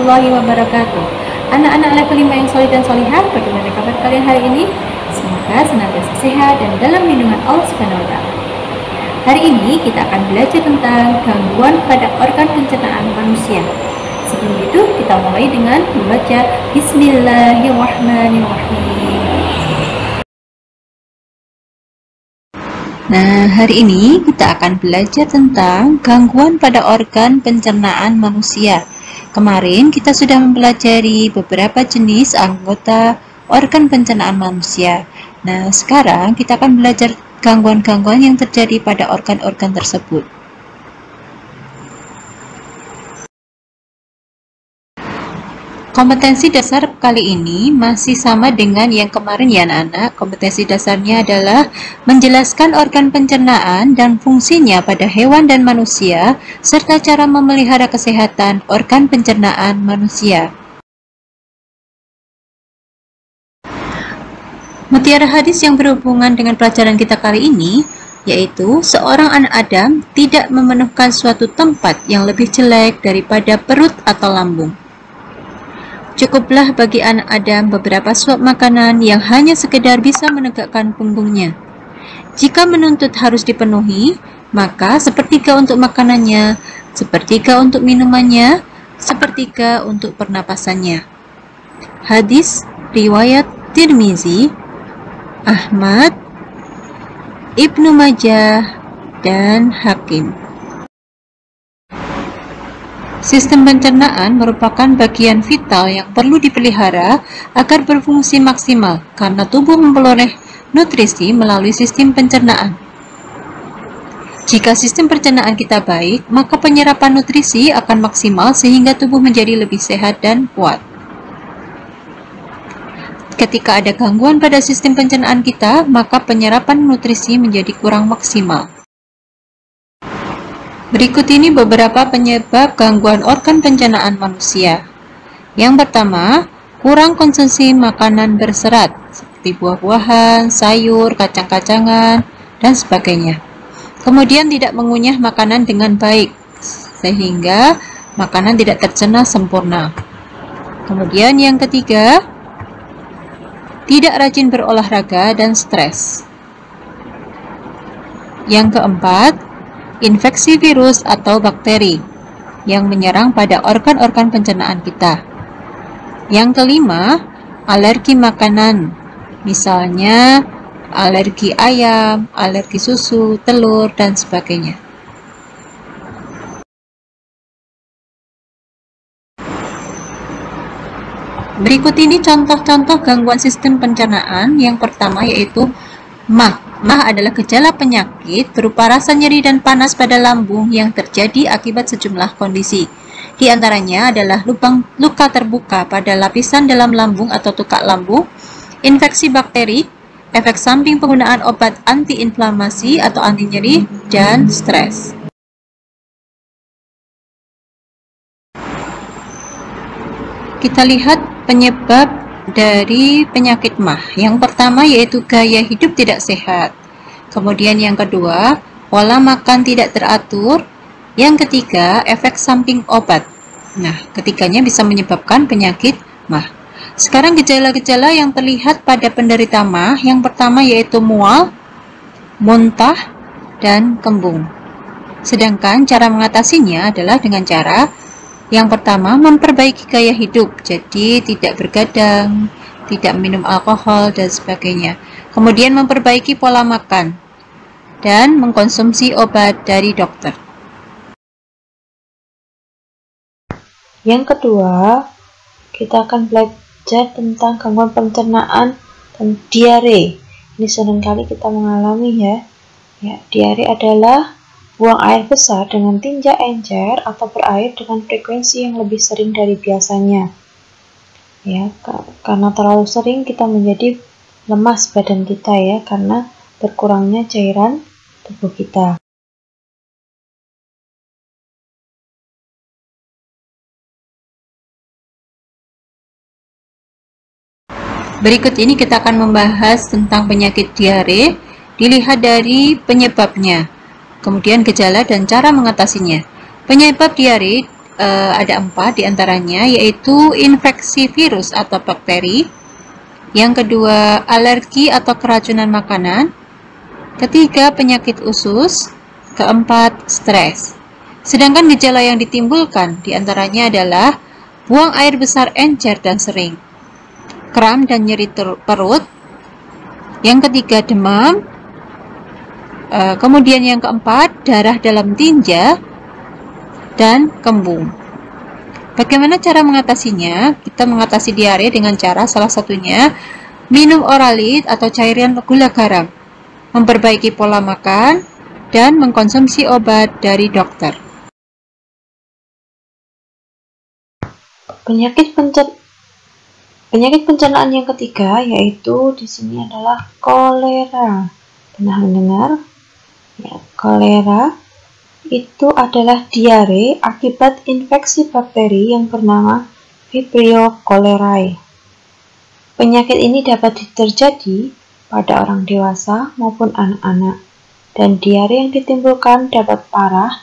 warahmatullahi wabarakatuh. Anak-anak level 5 yang solid dan solihah, bagaimana kabar kalian hari ini? Semoga senantiasa sehat dan dalam lindungan Allah Subhanahu wa Ta'ala. Hari ini kita akan belajar tentang gangguan pada organ pencernaan manusia. Sebelum itu, kita mulai dengan membaca Bismillahirrahmanirrahim. Nah, hari ini kita akan belajar tentang gangguan pada organ pencernaan manusia. Kemarin kita sudah mempelajari beberapa jenis anggota organ pencernaan manusia. Nah, sekarang kita akan belajar gangguan-gangguan yang terjadi pada organ-organ tersebut. Kompetensi dasar kali ini masih sama dengan yang kemarin ya anak-anak. Kompetensi dasarnya adalah menjelaskan organ pencernaan dan fungsinya pada hewan dan manusia, serta cara memelihara kesehatan organ pencernaan manusia. Mutiara hadis yang berhubungan dengan pelajaran kita kali ini, yaitu seorang anak Adam tidak memenuhkan suatu tempat yang lebih jelek daripada perut atau lambung. Cukuplah bagi anak Adam beberapa suap makanan yang hanya sekedar bisa menegakkan punggungnya. Jika menuntut harus dipenuhi, maka sepertiga untuk makanannya, sepertiga untuk minumannya, sepertiga untuk pernapasannya. Hadis riwayat Tirmizi, Ahmad, Ibnu Majah, dan Hakim. Sistem pencernaan merupakan bagian vital yang perlu dipelihara agar berfungsi maksimal karena tubuh memperoleh nutrisi melalui sistem pencernaan. Jika sistem pencernaan kita baik, maka penyerapan nutrisi akan maksimal sehingga tubuh menjadi lebih sehat dan kuat. Ketika ada gangguan pada sistem pencernaan kita, maka penyerapan nutrisi menjadi kurang maksimal. Berikut ini beberapa penyebab gangguan organ pencernaan manusia. Yang pertama, kurang konsumsi makanan berserat seperti buah-buahan, sayur, kacang-kacangan, dan sebagainya. Kemudian tidak mengunyah makanan dengan baik, sehingga makanan tidak tercerna sempurna. Kemudian yang ketiga, tidak rajin berolahraga dan stres. Yang keempat, infeksi virus atau bakteri yang menyerang pada organ-organ pencernaan kita. Yang kelima, alergi makanan, misalnya alergi ayam, alergi susu, telur, dan sebagainya. Berikut ini contoh-contoh gangguan sistem pencernaan. Yang pertama yaitu MAH. MAH adalah gejala penyakit berupa rasa nyeri dan panas pada lambung yang terjadi akibat sejumlah kondisi. Di antaranya adalah luka terbuka pada lapisan dalam lambung atau tukak lambung, infeksi bakteri, efek samping penggunaan obat antiinflamasi atau anti nyeri, dan stres. Kita lihat penyebab dari penyakit MAH. Yang pertama yaitu gaya hidup tidak sehat. Kemudian yang kedua, pola makan tidak teratur. Yang ketiga, efek samping obat. Nah, ketiganya bisa menyebabkan penyakit MAH. Sekarang gejala-gejala yang terlihat pada penderita MAH, yang pertama yaitu mual, muntah, dan kembung. Sedangkan cara mengatasinya adalah dengan cara yang pertama, memperbaiki gaya hidup, jadi tidak bergadang, tidak minum alkohol, dan sebagainya. Kemudian memperbaiki pola makan, dan mengkonsumsi obat dari dokter. Yang kedua, kita akan belajar tentang gangguan pencernaan dan diare. Ini seringkali kita mengalami ya. Diare adalah buang air besar dengan tinja encer atau berair dengan frekuensi yang lebih sering dari biasanya. Karena terlalu sering kita menjadi lemas badan kita ya, karena berkurangnya cairan tubuh kita. Berikut ini kita akan membahas tentang penyakit diare, dilihat dari penyebabnya, kemudian gejala dan cara mengatasinya. Penyebab diare ada 4 diantaranya, yaitu infeksi virus atau bakteri. Yang kedua, alergi atau keracunan makanan. Ketiga, penyakit usus. Keempat, stres. Sedangkan gejala yang ditimbulkan diantaranya adalah buang air besar encer dan sering, kram dan nyeri perut. Yang ketiga, demam. Kemudian yang keempat, darah dalam tinja dan kembung. Bagaimana cara mengatasinya? Kita mengatasi diare dengan cara salah satunya minum oralit atau cairan gula garam, memperbaiki pola makan, dan mengkonsumsi obat dari dokter. Penyakit pencernaan yang ketiga yaitu di sini adalah kolera. Pernah mendengar? Ya, kolera itu adalah diare akibat infeksi bakteri yang bernama Vibrio cholerae. Penyakit ini dapat terjadi pada orang dewasa maupun anak-anak, dan diare yang ditimbulkan dapat parah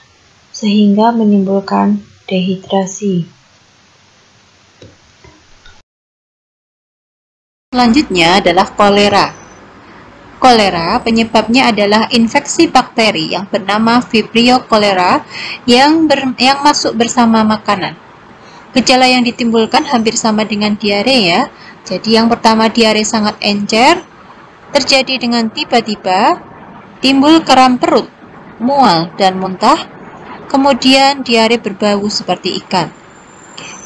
sehingga menimbulkan dehidrasi. Selanjutnya adalah kolera. Kolera penyebabnya adalah infeksi bakteri yang bernama Vibrio cholerae yang masuk bersama makanan. Gejala yang ditimbulkan hampir sama dengan diare ya. Jadi yang pertama, diare sangat encer, terjadi dengan tiba-tiba, timbul kram perut, mual dan muntah. Kemudian diare berbau seperti ikan.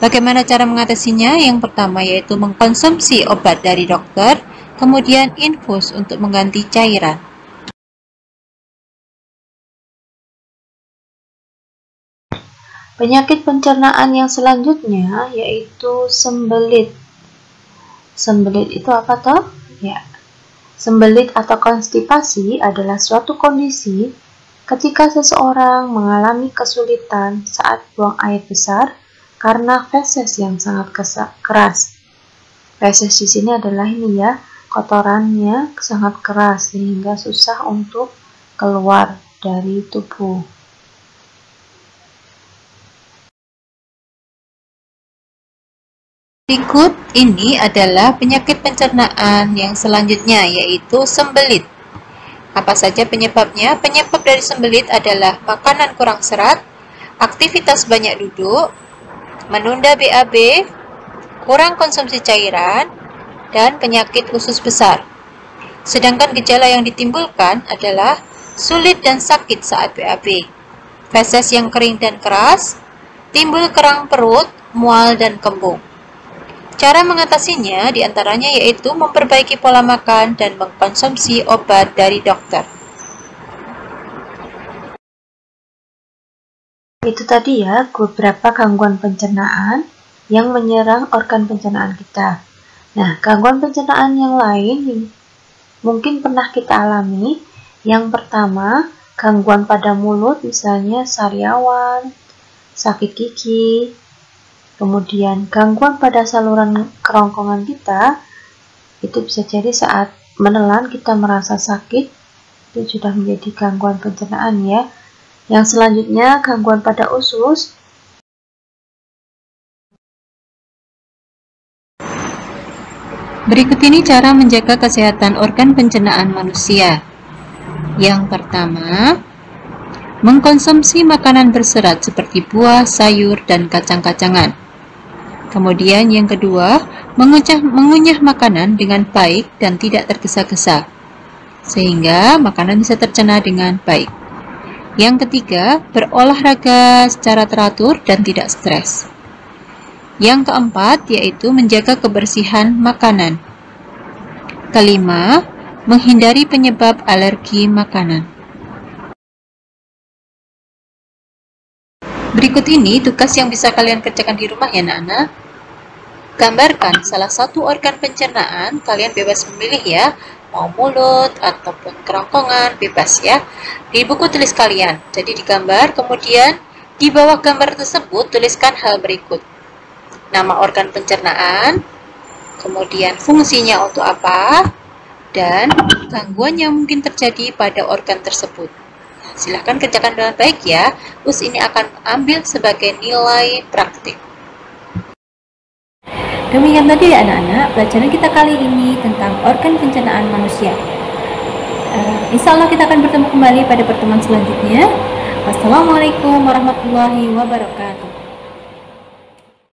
Bagaimana cara mengatasinya? Yang pertama yaitu mengkonsumsi obat dari dokter, kemudian infus untuk mengganti cairan. Penyakit pencernaan yang selanjutnya yaitu sembelit. Sembelit itu apa toh? Ya, sembelit atau konstipasi adalah suatu kondisi ketika seseorang mengalami kesulitan saat buang air besar karena feses yang sangat keras. Feses di sini adalah ini ya, kotorannya sangat keras sehingga susah untuk keluar dari tubuh. Berikut ini adalah penyakit pencernaan yang selanjutnya, yaitu sembelit. Apa saja penyebabnya? Penyebab dari sembelit adalah makanan kurang serat, aktivitas banyak duduk, menunda BAB, kurang konsumsi cairan, dan penyakit usus besar. Sedangkan gejala yang ditimbulkan adalah sulit dan sakit saat BAB, feses yang kering dan keras, timbul kerang perut, mual, dan kembung. Cara mengatasinya diantaranya yaitu memperbaiki pola makan dan mengkonsumsi obat dari dokter. Itu tadi ya beberapa gangguan pencernaan yang menyerang organ pencernaan kita. Nah, gangguan pencernaan yang lain mungkin pernah kita alami. Yang pertama, gangguan pada mulut, misalnya sariawan, sakit gigi. Kemudian gangguan pada saluran kerongkongan kita, itu bisa jadi saat menelan kita merasa sakit, itu sudah menjadi gangguan pencernaan ya. Yang selanjutnya gangguan pada usus. Berikut ini cara menjaga kesehatan organ pencernaan manusia. Yang pertama, mengkonsumsi makanan berserat seperti buah, sayur, dan kacang-kacangan. Kemudian yang kedua, mengunyah makanan dengan baik dan tidak tergesa-gesa, sehingga makanan bisa tercerna dengan baik. Yang ketiga, berolahraga secara teratur dan tidak stres. Yang keempat, yaitu menjaga kebersihan makanan. Kelima, menghindari penyebab alergi makanan. Berikut ini tugas yang bisa kalian kerjakan di rumah ya anak-anak. Gambarkan salah satu organ pencernaan, kalian bebas memilih ya, mau mulut ataupun kerongkongan, bebas ya. Di buku tulis kalian, jadi digambar, kemudian di bawah gambar tersebut tuliskan hal berikut. Nama organ pencernaan, kemudian fungsinya untuk apa, dan gangguan yang mungkin terjadi pada organ tersebut. Silahkan kerjakan dengan baik ya. Us ini akan ambil sebagai nilai praktik. Demikian tadi ya anak-anak, pelajaran kita kali ini tentang organ pencernaan manusia. Insya Allah kita akan bertemu kembali pada pertemuan selanjutnya. Wassalamualaikum warahmatullahi wabarakatuh.